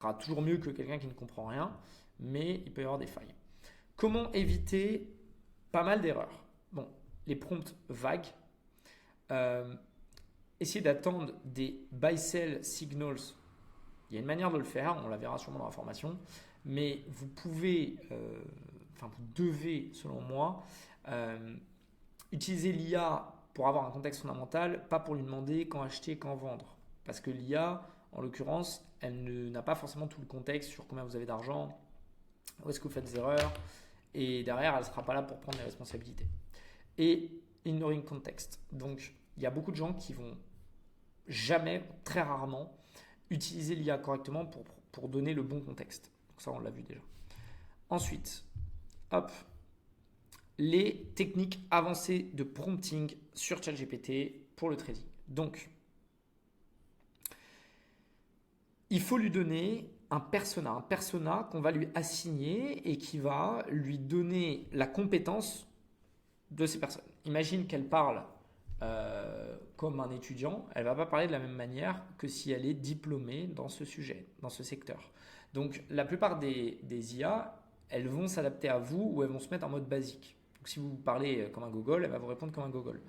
sera toujours mieux que quelqu'un qui ne comprend rien, mais il peut y avoir des failles. Comment éviter pas mal d'erreurs? Bon, les prompts vagues. Euh, Essayez d'attendre des buy-sell signals. Il y a une manière de le faire, on la verra sûrement dans la formation, mais vous pouvez, vous devez, selon moi, euh, utiliser l'IA pour avoir un contexte fondamental, pas pour lui demander quand acheter, quand vendre. Parce que l'IA, en l'occurrence, n'a pas forcément tout le contexte sur combien vous avez d'argent, où est-ce que vous faites des erreurs, et derrière, elle ne sera pas là pour prendre les responsabilités. Et ignoring context. Donc, il y a beaucoup de gens qui vont jamais, très rarement, utiliser l'IA correctement pour donner le bon contexte. Donc ça, on l'a vu déjà. Ensuite, hop, les techniques avancées de prompting sur ChatGPT pour le trading. Donc, il faut lui donner un persona qu'on va lui assigner et qui va lui donner la compétence de ces personnes. Imagine qu'elle parle comme un étudiant, elle ne va pas parler de la même manière que si elle est diplômée dans ce sujet, dans ce secteur. Donc la plupart des IA, elles vont s'adapter à vous ou elles vont se mettre en mode basique. Donc si vous parlez comme un Google, elle va vous répondre comme un Google.